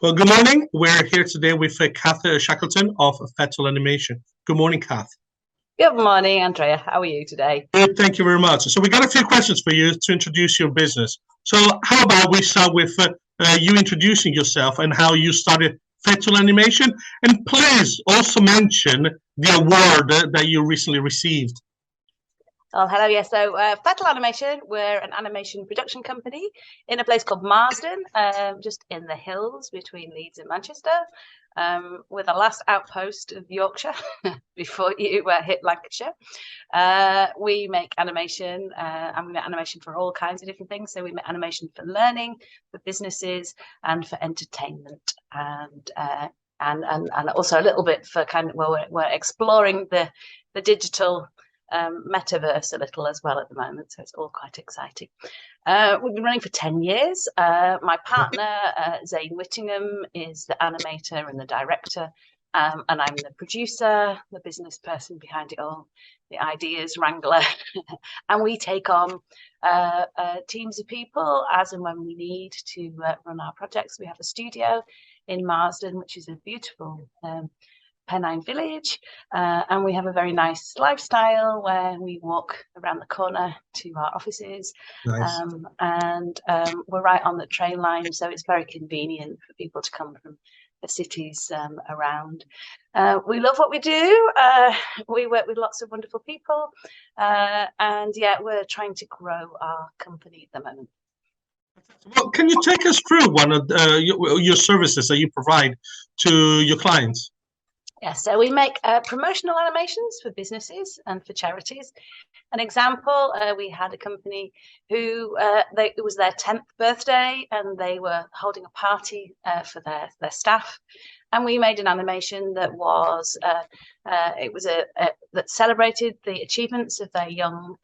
Well, good morning. We're here today with Kath Shackleton of Fettle Animation. Good morning, Kath. Good morning, Andrea. How are you today? Good, thank you very much. So we got a few questions for you to introduce your business. So how about we start with you introducing yourself and how you started Fettle Animation, and please also mention the award that you recently received. Oh, hello. Yeah, so Fettle Animation, we're an animation production company in a place called Marsden, just in the hills between Leeds and Manchester. We're the last outpost of Yorkshire before you hit Lancashire. We make animation, and we make animation for all kinds of different things. So we make animation for learning, for businesses, and for entertainment, and also a little bit for we're exploring the digital metaverse a little as well at the moment, so it's all quite exciting. We've been running for 10 years. My partner, Zane Whittingham, is the animator and the director, and I'm the producer, the business person behind it all, the ideas wrangler. And we take on teams of people as and when we need to run our projects. We have a studio in Marsden, which is a beautiful Pennine village, and we have a very nice lifestyle where we walk around the corner to our offices. Nice. We're right on the train line, so it's very convenient for people to come from the cities around. We love what we do. We work with lots of wonderful people, and yeah, we're trying to grow our company at the moment. Well, can you take us through one of your services that you provide to your clients? Yeah, so we make promotional animations for businesses and for charities. An example, we had a company who it was their 10th birthday, and they were holding a party for their staff, and we made an animation that was that celebrated the achievements of their young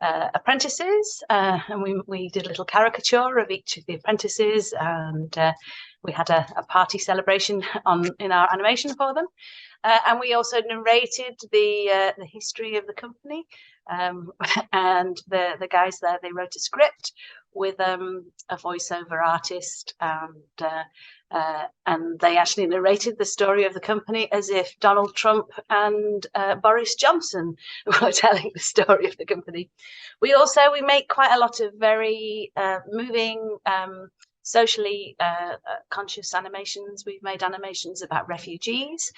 apprentices, and we did a little caricature of each of the apprentices, and we had a party celebration in our animation for them, and we also narrated the history of the company, and the guys there, they wrote a script with a voiceover artist, and they actually narrated the story of the company as if Donald Trump and Boris Johnson were telling the story of the company. We make quite a lot of very moving, socially conscious animations. We've made animations about refugees.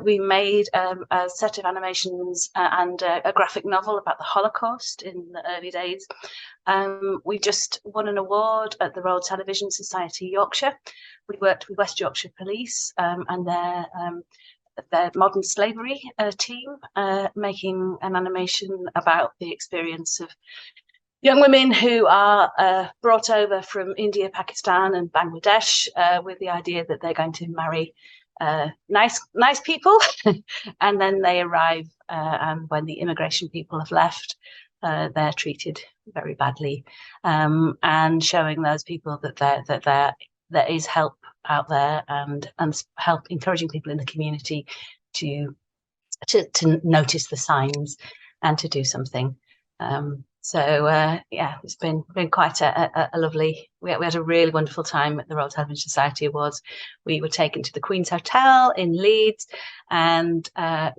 We made a set of animations and a graphic novel about the Holocaust in the early days. We just won an award at the Royal Television Society Yorkshire. We worked with West Yorkshire Police and their modern slavery team, making an animation about the experience of young women who are brought over from India, Pakistan, and Bangladesh with the idea that they're going to marry nice people, and then they arrive, and when the immigration people have left, they're treated very badly, and showing those people that there is help out there, and help encouraging people in the community to notice the signs and to do something. Yeah, it's been quite a lovely. We had a really wonderful time at the Royal Television Society Awards. We were taken to the Queen's Hotel in Leeds, and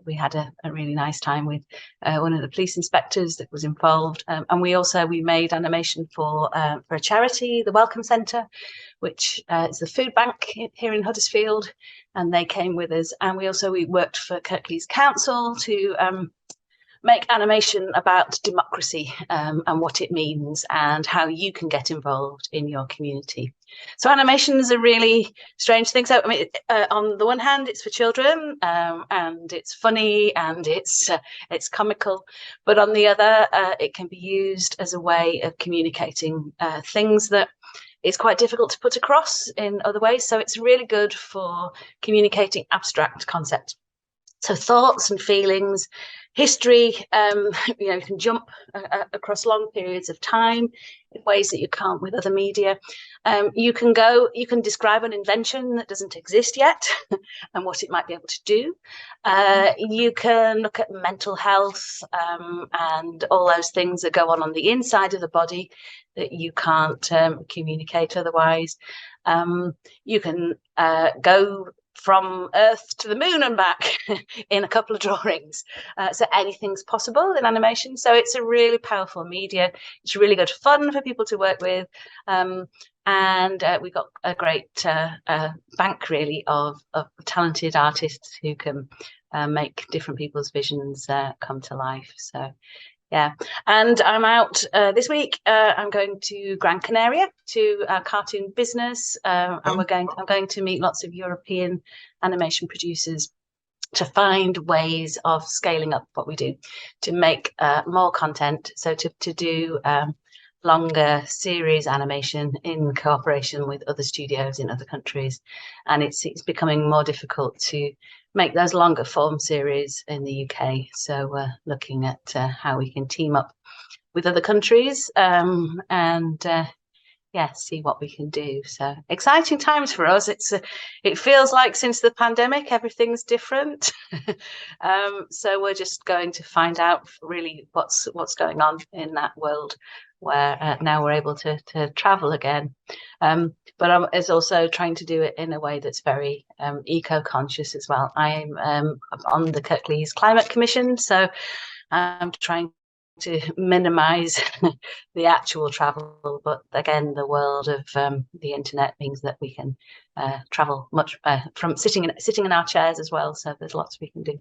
we had a really nice time with one of the police inspectors that was involved. And we made animation for a charity, the Welcome Centre, which is the food bank here in Huddersfield, and they came with us. And we worked for Kirklees Council to make animation about democracy and what it means and how you can get involved in your community. So animation is a really strange thing. So I mean, on the one hand, it's for children, and it's funny, and it's comical, but on the other, it can be used as a way of communicating things that is quite difficult to put across in other ways. So it's really good for communicating abstract concepts. So thoughts and feelings history. You can jump across long periods of time in ways that you can't with other media. You can describe an invention that doesn't exist yet and what it might be able to do. You can look at mental health and all those things that go on the inside of the body that you can't communicate otherwise. You can go from Earth to the moon and back in a couple of drawings. So anything's possible in animation. So it's a really powerful media. It's really good fun for people to work with. And we've got a great bank, really, of talented artists who can make different people's visions come to life. So yeah, and I'm out this week. I'm going to Gran Canaria to a cartoon business, and I'm going to meet lots of European animation producers to find ways of scaling up what we do, to make more content. So to do longer series animation in cooperation with other studios in other countries, and it's becoming more difficult to make those longer form series in the UK. So we're looking at how we can team up with other countries and see what we can do. So exciting times for us. It feels like since the pandemic everything's different. So we're just going to find out really what's going on in that world where now we're able to travel again. But it's also trying to do it in a way that's very eco-conscious as well. I'm on the Kirklees Climate Commission, so I'm trying to minimise the actual travel. But again, the world of the internet means that we can travel much from sitting in our chairs as well. So there's lots we can do.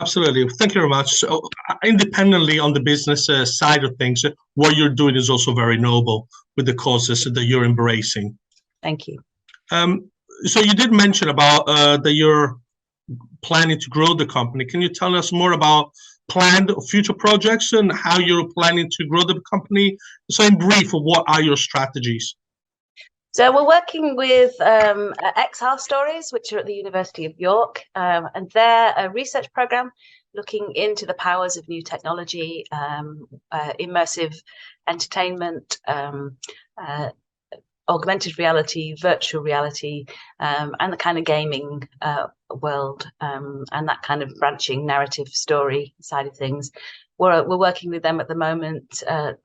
Absolutely. Thank you very much. So, independently on the business side of things, what you're doing is also very noble with the causes that you're embracing. Thank you. So you did mention about that you're planning to grow the company. Can you tell us more about planned future projects and how you're planning to grow the company? So in brief, what are your strategies? So we're working with XR Stories, which are at the University of York, and they're a research program looking into the powers of new technology, immersive entertainment, augmented reality, virtual reality, and the kind of gaming world, and that kind of branching narrative story side of things. We're working with them at the moment,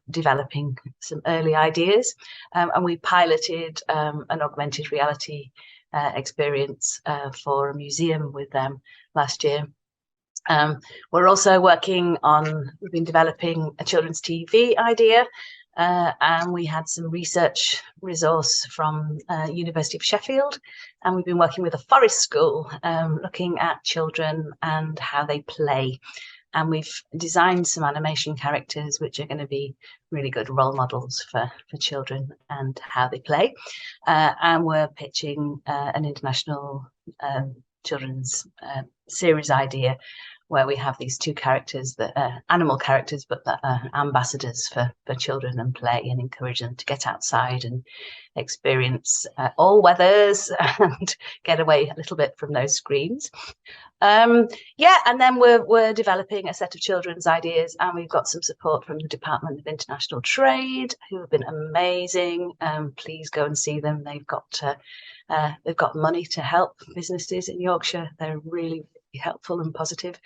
developing some early ideas, and we piloted an augmented reality experience for a museum with them last year. We're also we've been developing a children's TV idea, and we had some research resource from University of Sheffield, and we've been working with a forest school looking at children and how they play. And we've designed some animation characters which are going to be really good role models for children and how they play. And we're pitching an international children's series idea where we have these two characters that are animal characters, but that are ambassadors for children and play and encourage them to get outside and experience all weathers and get away a little bit from those screens. And then we're developing a set of children's ideas, and we've got some support from the Department of International Trade, who have been amazing. Please go and see them. They've got money to help businesses in Yorkshire. They're really helpful and positive.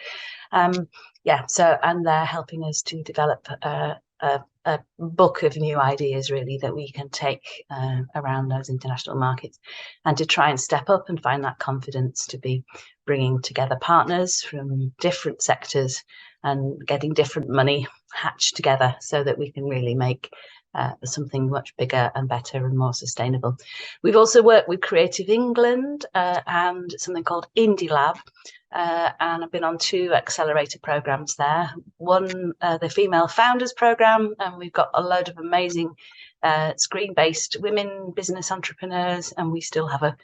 And they're helping us to develop a book of new ideas, really, that we can take around those international markets, and to try and step up and find that confidence to be bringing together partners from different sectors and getting different money hatched together so that we can really make something much bigger and better and more sustainable. We've also worked with Creative England and something called IndieLab, and I've been on 2 accelerator programs there. One, the Female Founders Program, and we've got a load of amazing screen-based women business entrepreneurs, and we still have a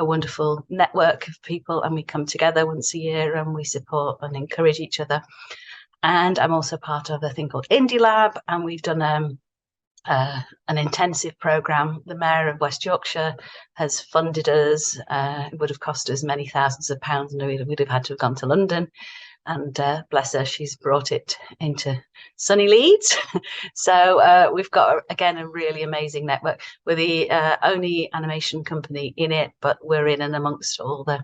wonderful network of people, and we come together once a year and we support and encourage each other. And I'm also part of a thing called IndieLab, and we've done an intensive program. The Mayor of West Yorkshire has funded us. It would have cost us many thousands of pounds, and we would have had to have gone to London. and bless her, she's brought it into sunny Leeds. So we've got, again, a really amazing network. We're the only animation company in it, but we're in and amongst all the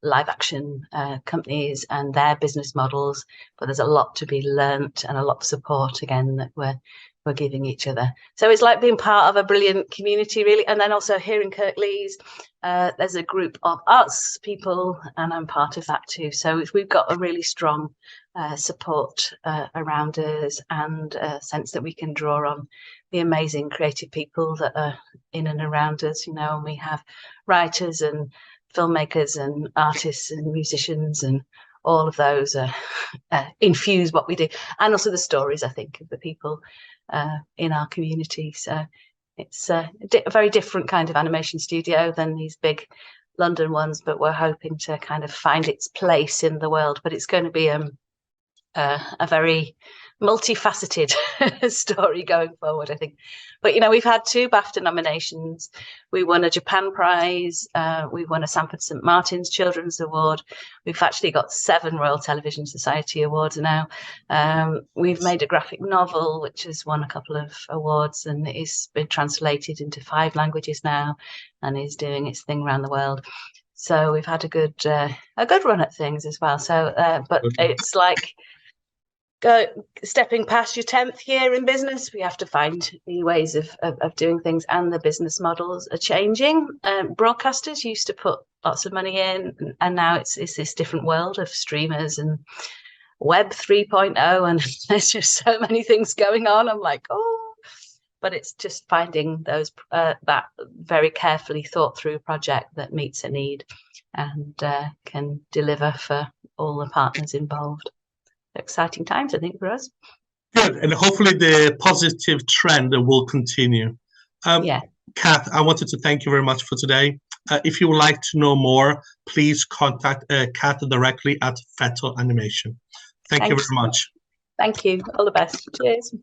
live action companies and their business models. But there's a lot to be learnt and a lot of support, again, that we're giving each other. So it's like being part of a brilliant community, really. And then also here in Kirklees, there's a group of arts people, and I'm part of that too. So we've got a really strong support around us, and a sense that we can draw on the amazing creative people that are in and around us, you know. And we have writers and filmmakers and artists and musicians, and all of those infuse what we do, and also the stories, I think, of the people in our community. So it's a very different kind of animation studio than these big London ones, but we're hoping to kind of find its place in the world. But it's going to be a very multifaceted story going forward, I think. But, you know, we've had 2 BAFTA nominations. We won a Japan Prize. We won a Sanford St Martin's Children's Award. We've actually got 7 Royal Television Society Awards now. We've made a graphic novel, which has won a couple of awards, and it's been translated into 5 languages now and is doing its thing around the world. So we've had a good run at things as well. So, but it's like, stepping past your 10th year in business, we have to find new ways of doing things, and the business models are changing. Broadcasters used to put lots of money in, and now it's this different world of streamers and Web 3.0, and there's just so many things going on. I'm like, oh, but it's just finding those that very carefully thought through project that meets a need and can deliver for all the partners involved. Exciting times, I think, for us. Good, and hopefully the positive trend will continue. Yeah. Kath, I wanted to thank you very much for today. If you would like to know more, please contact Kath directly at Fettle Animation. Thank you very much. Thank you. All the best. Cheers.